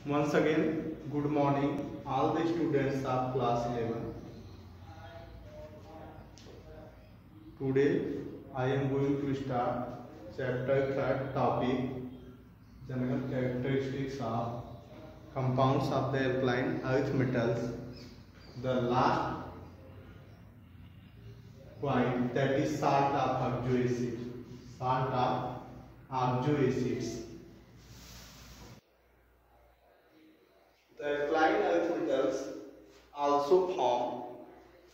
Once again, good morning, all the students of class 11. Today, I am going to start chapter 3rd topic, general characteristics of compounds of the alkaline earth metals. The last point, that is salt of oxo acid. Salt of oxo acids. The alkaline earth metals also form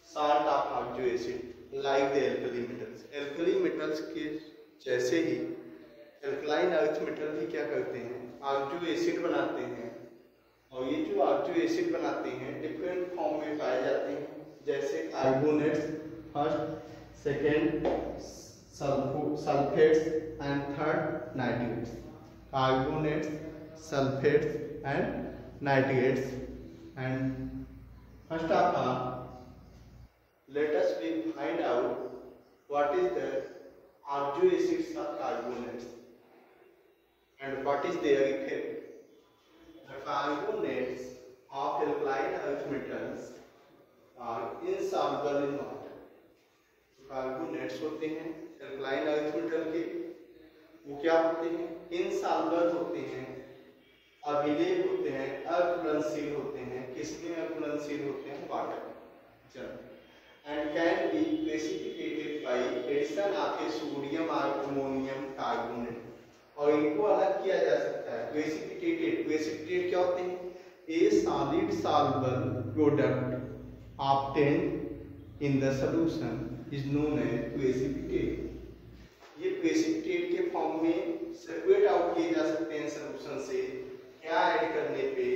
salt of oxo acid like the alkali metals. Alkali metals के जैसे ही alkaline earth metal भी क्या करते हैं, oxo acid बनाते हैं, और ये जो oxo acid बनाते हैं डिफरेंट फॉर्म में पाए जाते हैं, जैसे carbonates first, second sulphates and third nitrates. Carbonates, sulphates and nitrates. And first of all, let us find out what is the oxo acids of carbonates and what is their effect. The carbonates of alkaline earth metals are insoluble in water. Carbonates होते हैं alkaline earth metal के, वो क्या होते हैं, insoluble होते हैं, अभिलेय होते हैं, अघुलनशील होते हैं. किसमें अघुलनशील होते हैं? वाटर. चलो. And can be precipitated by addition of a sodium और अमोनियम कार्बोनेट. और इनको अलग किया जा सकता है. प्रेसिपिटेटेड, प्रेसिपिटेट क्या होते हैं? A solid soluble product obtained in the solution is known as precipitate. ये प्रेसिपिटेट के फॉर्म में सेपरेट आउट किए जा सकते हैं सॉल्यूशन से. क्या ऐड करने पे?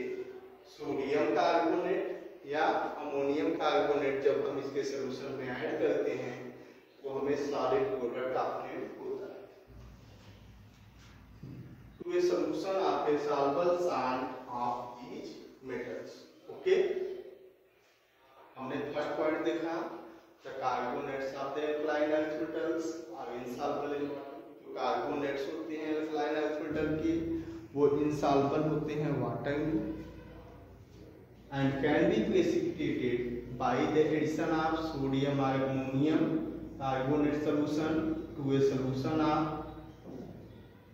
सोडियम कार्बोनेट या अमोनियम कार्बोनेट. जब हम इसके सॉल्यूशन में ऐड करते हैं तो हमें सॉलिड प्रोडक्ट ऑब्टेन होता है. तो ये solution of a soluble salt of these metals. Okay, हमने फर्स्ट पॉइंट देखा, the carbonates of the alkaline earth metals are insoluble in water. जो कार्बोनेट्स होते हैं alkaline earth metal की, वो insoluble होते हैं वाटर में and can be precipitated by the addition of sodium or ammonium carbonate solution to a solution of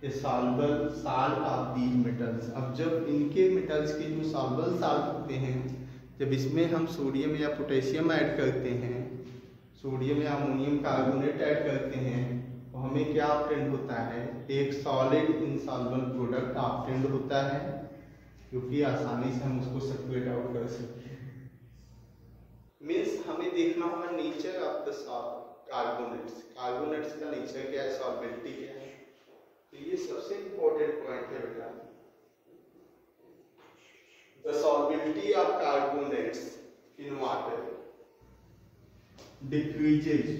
a soluble salt of these metals. अब जब इनके metals के जो soluble salt होते हैं, जब इसमें हम सोडियम या पोटेशियम ऐड करते हैं, सोडियम या अमोनियम कार्बोनेट ऐड करते हैं, तो हमें क्या ऑब्टेंड होता है? एक सॉलिड इनसॉल्युबल प्रोडक्ट ऑब्टेंड होता है, क्योंकि आसानी से हम उसको सेपरेट आउट कर सकते हैं. मीन्स हमें देखना होगा nature of the carbonates. Carbonates का नेचर क्या है, सॉल्बिलिटी क्या है. तो ये सबसे इंपॉर्टेंट पॉइंट है बेटा. The solubility of carbonates in water decreases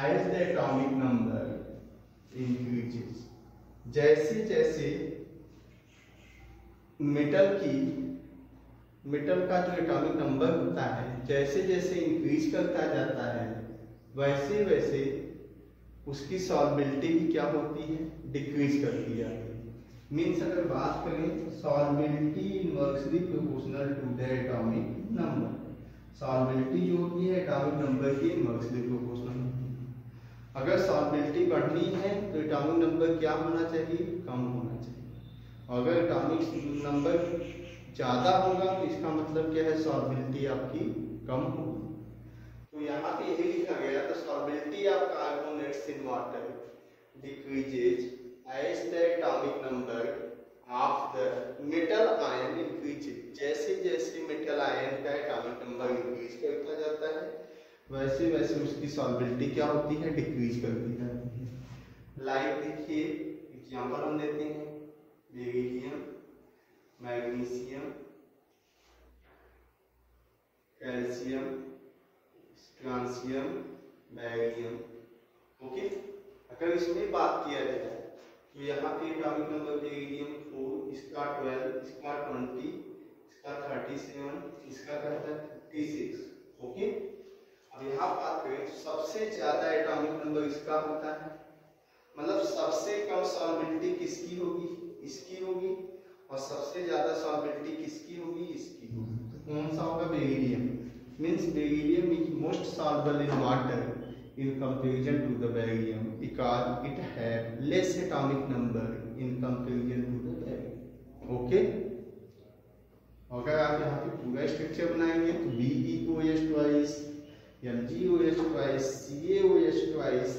as the atomic number increases. जैसे जैसे मेटल का जो एटॉमिक नंबर होता है, जैसे जैसे इंक्रीज करता जाता है, वैसे वैसे उसकी सॉल्बिलिटी भी क्या होती है? डिक्रीज करती जाती है. मीन्स अगर बात करें, solubility inversely proportional to the atomic number. Solubility जो होती है एटॉमिक नंबर की इनवर्सली प्रोपोर्शनल होती है. अगर सॉल्बिलिटी बढ़नी है तो एटॉमिक नंबर क्या होना चाहिए? कम होना चाहिए. अगर एटॉमिक नंबर ज़्यादा होगा तो इसका मतलब क्या है? सॉल्बिलिटी आपकी कम होगी. तो यहाँ पे यही लिखा गया, the solubility of carbonates in water decreases as the atomic number of the metal ion increases. जैसे जैसे मेटल आयन का एटॉमिक नंबर इंक्रीज करता जाता है, वैसे वैसे उसकी सॉल्बिलिटी क्या होती है? डिक्रीज करती जाती है. लाइक देखिए, एग्जांपल हम देते हैं, beryllium, magnesium, calcium, strontium, barium. Okay, अगर इसमें बात किया जाए तो यहाँ पे एटॉमिक नंबर बेरिलियम 4, इसका 12, इसका 20, इसका 37, इसका कहता है 36. ओके, अब यहाँ बात करें, सबसे ज्यादा एटॉमिक नंबर इसका होता है, मतलब सबसे कम सॉल्बिलिटी किसकी होगी? इसकी होगी. और सबसे ज्यादा सॉल्बिलिटी किसकी होगी, इसकी होगी। तो कौन सा होगा, beryllium. Means beryllium is most soluble in water in comparison to the barium because it have less atomic number in comparison to the barium। Okay, अगर आप यहाँ पे पूरा स्ट्रक्चर बनाएंगे तो BeOH twice, MgOH twice, CaOH twice,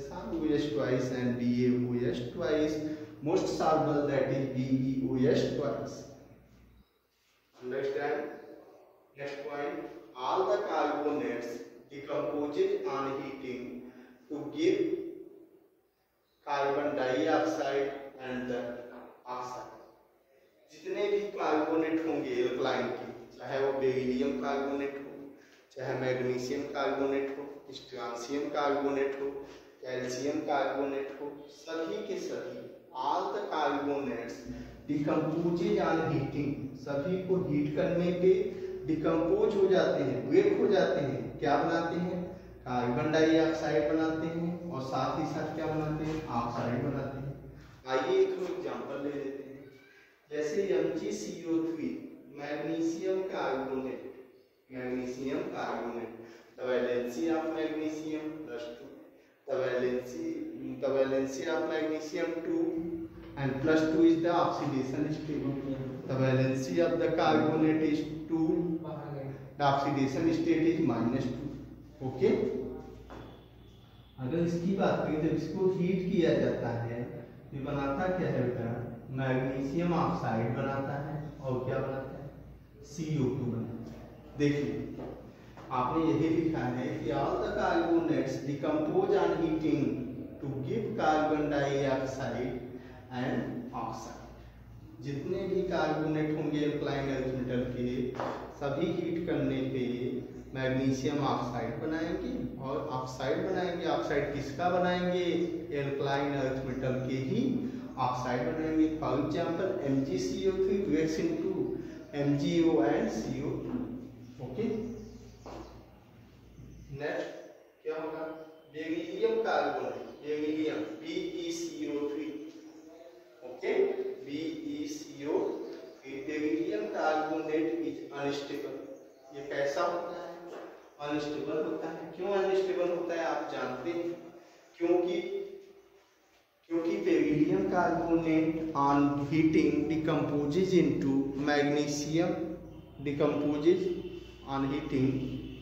SrOH twice and BaOH twice, most soluble that is BeOH twice। Understand? Next point, all the carbonates decomposes on heating to give carbon dioxide and the oxide। जितने भी carbonate होंगे alkaline के, चाहे वो beryllium carbonate हो, चाहे magnesium carbonate हो, strontium carbonate हो, कैल्शियम कार्बोनेट हो, सभी के सभी all the carbonates decomposes on heating, सभी को हीट करने पे डिकम्पोज हो जाते हैं, ब्रेक हो जाते हैं। क्या बनाते हैं, कार्बन डाइऑक्साइड बनाते हैं और साथ ही साथ क्या बनाते हैं, ऑक्साइड बनाते हैं। आइए एक हम एग्जांपल ले लेते हैं। जैसे MgCO3 magnesium carbonate, magnesium carbonate, the valency of magnesium +2, the valency of magnesium 2 and +2 is the oxidation state, the valency of the carbonate is 2, the oxidation state is -2। Okay, अगर इसकी बात करें जब इसको हीट किया जाता है ये बनाता क्या है बेटा, मैग्नीशियम ऑक्साइड बनाता है और क्या बनाता है, CO2 बनाता है। देखिए आपने यही लिखा है कि all the carbonates decompose on heating to give carbon dioxide and oxide. जितने भी कार्बोनेट होंगे एल्कलाइन अर्थ मेटल के, सभी हीट करने पे मैग्नीशियम ऑक्साइड बनाएंगे और ऑक्साइड बनाएंगे। ऑक्साइड किसका बनाएंगे, एल्कलाइन अर्थ मेटल के ही ऑक्साइड बनाएंगे। For example MgCO3 breaks into MgO and CO2। Okay, next क्या होगा, beryllium carbonate, beryllium BeCO3। Okay, BeCO3, beryllium carbonate is unstable. ये कैसा होता है, अनस्टेबल होता है। क्यों अनस्टेबल होता है आप जानते हैं, क्योंकि beryllium carbonate on heating decomposes into magnesium, decomposes on heating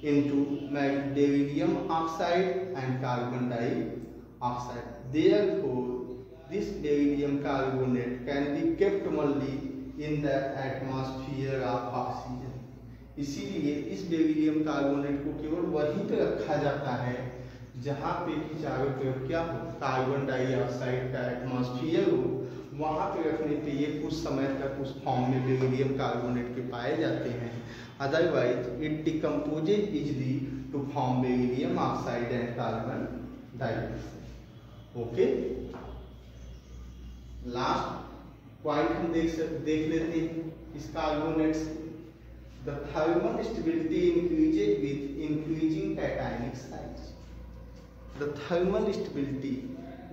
into beryllium oxide and carbon dioxide. Therefore this beryllium carbonate can be kept only in the atmosphere of oxygen। इसीलिए इस बेरिलियम कार्बोनेट को केवल वहीं पे रखा जाता है जहाँ पे कि चारों तरफ क्या हो, कार्बन डाइऑक्साइड का एटमॉस्फेयर हो। वहाँ पे रखने पे ये कुछ समय तक उस फॉर्म में बेरिलियम कार्बोनेट के पाए जाते हैं। Otherwise it decomposes easily to form beryllium oxide and carbon dioxide. Okay, last point हम देख लेते हैं इस कार्बोनेट से। The thermal stability increases with increasing cationic size. The thermal stability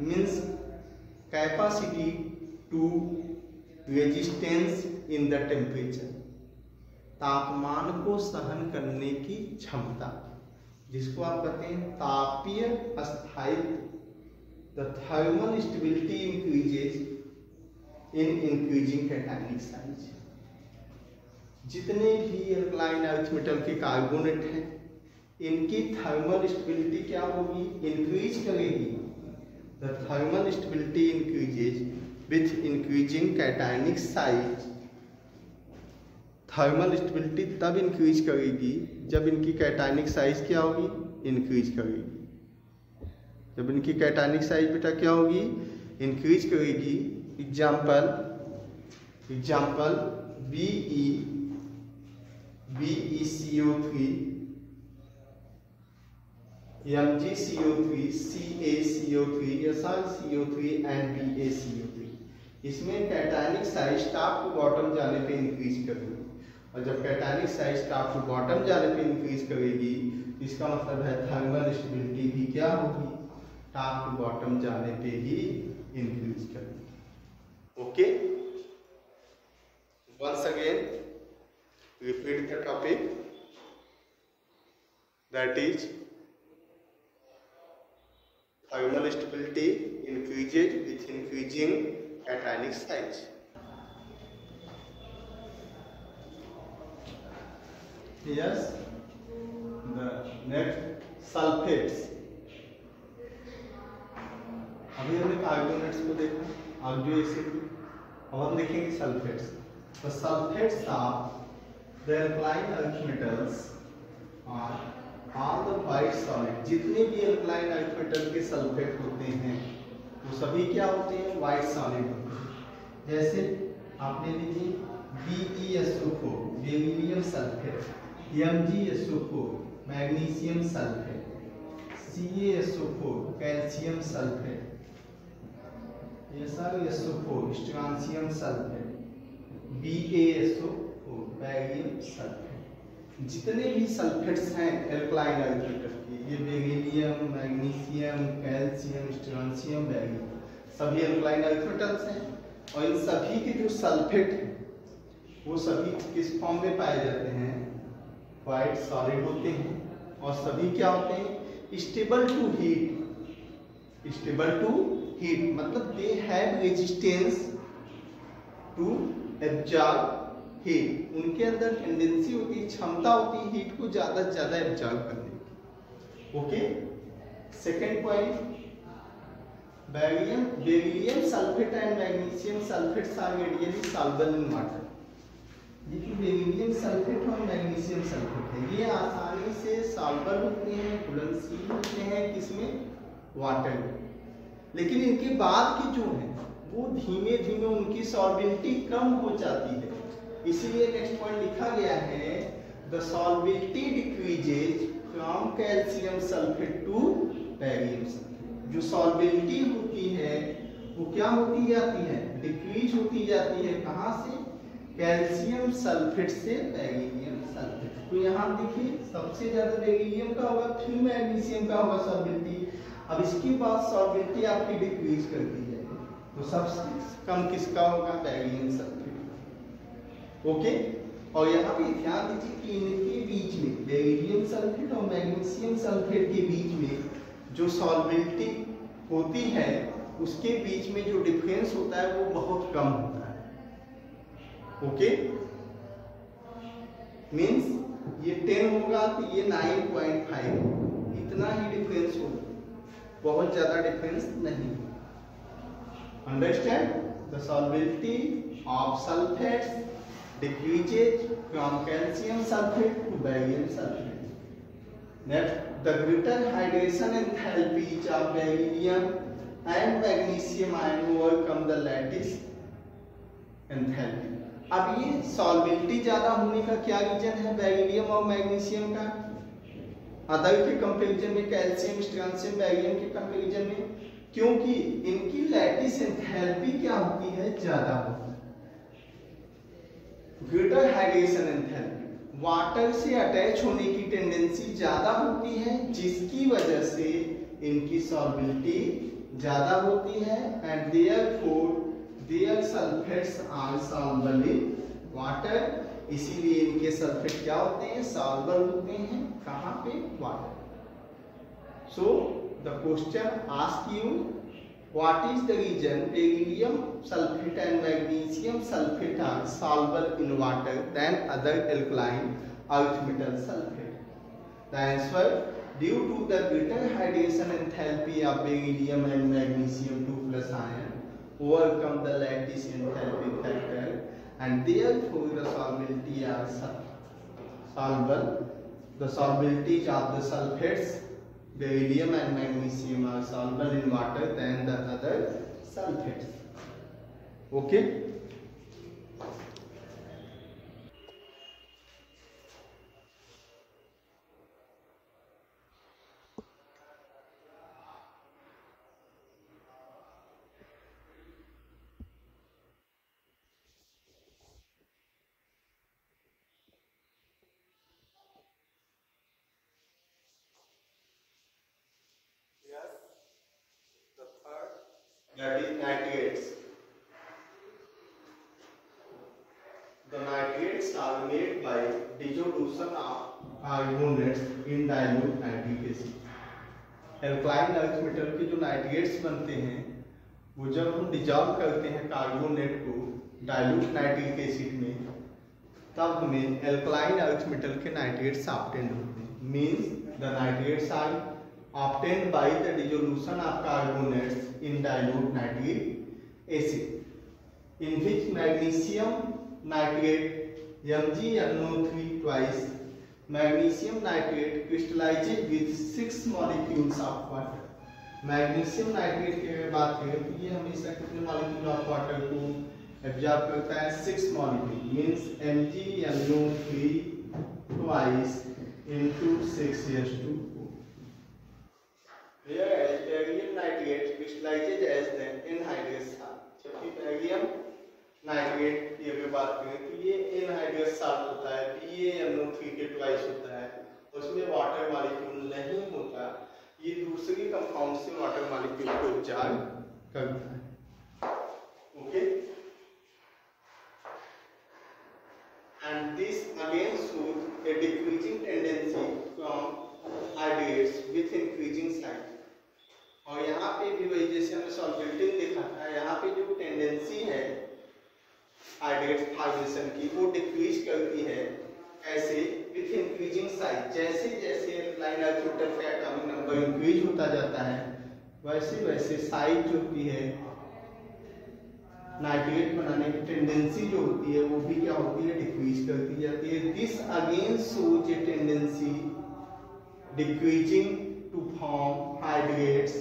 means capacity to resistance in the temperature, तापमान को सहन करने की क्षमता, जिसको आप कहते हैं तापीय स्थायित्व। The thermal stability increases in increasing cationic size. जितने भी एल्कलाइन अर्थ मेटल के कार्बोनेट हैं इनकी थर्मल स्टेबिलिटी क्या होगी, इंक्रीज करेगी। The thermal stability increases with increasing cationic size. Thermal stability तब इंक्रीज करेगी जब इनकी कैटायनिक साइज क्या होगी, इंक्रीज करेगी। जब इनकी कैटायनिक साइज बेटा क्या होगी, इंक्रीज करेगी। Example BeCO3, MgCO3, CaCO3, SrCO3 and BaCO3। इसमें cationic size top to bottom जाने पे इंक्रीज करेगी, और जब cationic size top to bottom जाने पे इंक्रीज करेगी इसका मतलब है थर्मल स्टेबिलिटी भी क्या होगी, टॉप टू बॉटम जाने पे ही इंक्रीज करेगी। Okay, once again repeat the topic, that is thermal stability increases with increasing atomic size. Yes, the next sulfates. अभी हमने कार्बोनेट्स को देखा, ऑक्सो एसिड, अब हम देखेंगे sulphates. The sulfates are the alkaline earth metals are all the white solid. जितने भी alkaline earth metal के सल्फेट होते हैं वो सभी क्या होते हैं? white solid होते हैं. जैसे आपने लीजिए BeSO4 beryllium sulphate, MgSO4 magnesium sulphate, CaSO4 calcium sulphate, SrSO4 strontium sulphate, BaSO4 barium sulphate. जितने भी सल्फेट्स हैं एल्कलाइन अर्थ मेटल के, ये beryllium, magnesium, calcium, strontium, barium, सभी एल्कलाइन अर्थ मेटल्स हैं. और इन सभी के जो सल्फेट हैं वो सभी किस फॉर्म में पाए जाते हैं? व्हाइट सॉलिड होते हैं. और सभी क्या होते हैं? Stable to heat. Stable to heat मतलब they have resistance to absorb heat. उनके अंदर टेंडेंसी होती है, क्षमता होती है हीट को ज्यादा से ज्यादा एब्जॉर्ब करने की. Okay. Second point, beryllium sulphate and magnesium sulphates are readily soluble in water. ये जो बेरिलियम सल्फेट और मैग्नीशियम सल्फेट है ये आसानी से सॉल्युबल होते हैं, घुलनशील होते हैं किसमें? वाटर में. लेकिन इनके बाद के जो हैं वो धीमे धीमे उनकी सॉल्बिलिटी कम हो जाती है. इसीलिए नेक्स्ट पॉइंट लिखा गया है the solubility decreases from calcium sulphate to barium sulphate. जो सॉल्बिलिटी होती है वो क्या होती जाती है? डिक्रीज होती जाती है. कहाँ से? कैल्शियम सल्फेट से बैरियम सल्फेट. तो यहाँ देखिए सबसे ज्यादा बैरियम का होगा, फिर मैग्नीशियम का होगा सॉल्बिलिटी. अब इसके बाद सॉल्बिलिटी आपकी डिक्रीज कर दी जाएगी तो सबसे कम किसका होगा? Barium sulphate. ओके. और यहाँ पे ध्यान दीजिए कि इनके बीच में बेरिलियम सल्फेट और मैग्नीशियम सल्फेट के बीच में जो सॉल्बिलिटी होती है उसके बीच में जो डिफरेंस होता है वो बहुत कम होता है. ओके. मीन्स ये 10 होगा तो ये 9.5, इतना ही डिफरेंस होगा, बहुत ज्यादा डिफरेंस नहीं. Understand? The solubility of sulphates decreases from calcium sulfate to barium sulfate. Next, the greater hydration enthalpies of beryllium and magnesium ion overcome the lattice enthalpy. अब ये सॉल्बिलिटी ज्यादा होने का क्या रीजन है बेरिलियम और मैग्नीशियम का? अदर के कंपैरिजन में, कैल्शियम, स्ट्रांसियम, बैरियम के कंपैरिजन में, क्योंकि इनकी लैटिस एंथैल्पी क्या होती है? ज्यादा होती है. ग्रेटर हाइड्रेशन एंथैल्पी, वाटर से अटैच होने की टेंडेंसी ज्यादा होती है जिसकी वजह से इनकी सॉल्बिलिटी ज्यादा होती है. And therefore their sulphates are soluble in water. इसीलिए इनके सल्फेट क्या होते हैं? सॉल्युबल होते हैं. कहाँ पे? Water. So the question ask you what is the reason beryllium sulfate and magnesium sulfate are soluble in water than other alkaline earth metal sulfate? The answer, due to the greater hydration enthalpy of beryllium and magnesium 2 plus ion overcome the lattice enthalpy factor and therefore the solubility are soluble. The solubilities of the sulfates beryllium and magnesium are soluble in water than the other sulfates. Okay. That is nitrates. The nitrates are made by dissolution of carbonates in dilute nitric acid. Alkaline earth metal के जो nitrates बनते हैं वो जब हम dissolve करते हैं carbonate को डाइल्यूट नाइट्रिक एसिड में, तब हमें एल्कलाइन अर्थ मेटल के नाइट्रेट्स ऑब्टेन्ड होते हैं. Means the nitrates are obtained by the dissolution of carbonates in dilute nitric acid, in which magnesium nitrate MgNO3 twice magnesium nitrate crystallizes with 6 molecules of water. Magnesium nitrate की अगर बात करें तो ये हमेशा कितने मॉलिक्यूल ऑफ वाटर को absorb करता है? 6 molecule. Means MgNO3 twice into 6H2O. Whereas barium nitrate crystallizes as the anhydrous salt. जबकि barium नाइट्रेट की अगर बात करें तो ये एनहाइड्रस साल्ट होता है, BaNO3 के ट्वाइस होता है, उसमें वाटर मॉलिक्यूल नहीं होता. ये दूसरी कंपाउंड से वाटर मॉलिक्यूल को एब्जॉर्ब करता है. Okay, and this again shows A decreasing tendency from hydrates with increasing size. और यहाँ पे भी वही जैसे हमने सॉल्वेटिंग देखा था, यहाँ पे जो टेंडेंसी है हाइड्रेट फॉर्मेशन की वो डिक्रीज करती है. ऐसे विथ इंक्रीजिंग साइज, जैसे जैसे एल्कलाइन अर्थ मेटल का एटॉमिक नंबर इंक्रीज होता जाता है वैसे वैसे साइज जो होती है नाइट्रेट बनाने की टेंडेंसी जो होती है वो भी क्या होती है? डिक्रीज करती जाती है. This again shows a tendency decreasing to form hydrates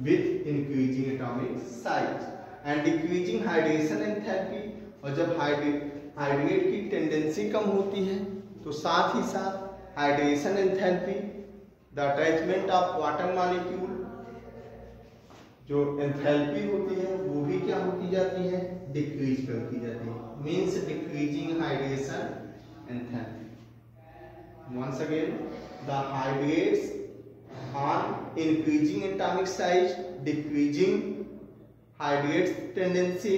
with increasing atomic size and decreasing hydration enthalpy. और जब हाइड्रेट की टेंडेंसी कम होती है तो साथ ही साथ hydration enthalpy, the attachment of water molecule, जो एंथैल्पी होती है वो भी क्या होती जाती है? डिक्रीज करती जाती है. Means decreasing hydration enthalpy. Once again, the hydrates on increasing atomic size, decreasing hydrates tendency,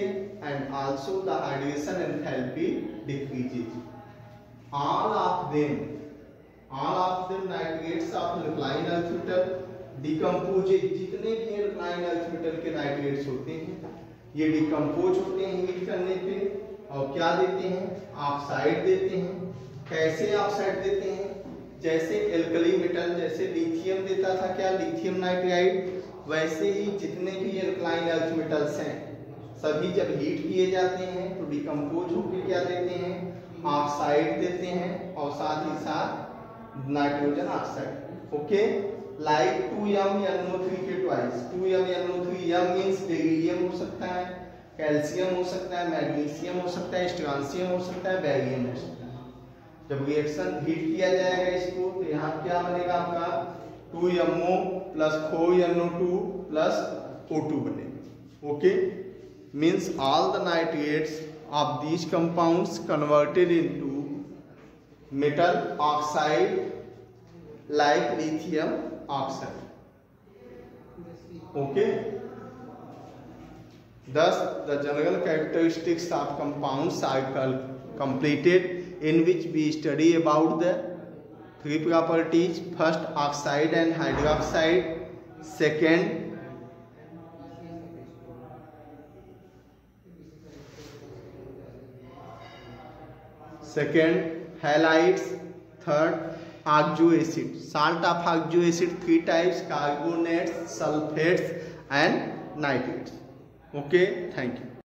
and also the hydration enthalpy decreases. All of them nitrates of alkaline earth metal decompose. जितने भी alkaline earth metal के nitrates होते हैं ये decompose होते हैं heat करने पे और क्या देते हैं? ऑक्साइड देते हैं. कैसे ऑक्साइड देते हैं? जैसे एल्कली मेटल जैसे लिथियम देता था क्या? Lithium nitride. वैसे ही जितने भी एल्कलाइन अर्थ मेटल्स हैं सभी जब हीट किए जाते हैं तो डिकम्पोज होकर क्या देते हैं? ऑक्साइड देते हैं और साथ ही साथ nitrogen oxide. Okay, like 2MnO3 के ट्वाइस. 2MnO3 मींस बेरिलियम हो सकता है, कैल्शियम हो सकता है, मैग्नीशियम हो सकता है, स्ट्रांसियम हो सकता है, बैरियम हो सकता है. जब रिएक्शन हीट किया जाएगा इसको तो यहाँ क्या बनेगा आपका? 2MO plus 4NO2 plus O2 बनेगा. Okay, means all the nitrates of these compounds converted into metal oxide like lithium oxide. Okay, thus the general characteristics of compounds are completed, in which we study about the 3 properties. First, oxide and hydroxide. Second, halides. Third, oxo acid. Salt of oxo acid 3 types: carbonates, sulfates and nitrates. Okay, thank you.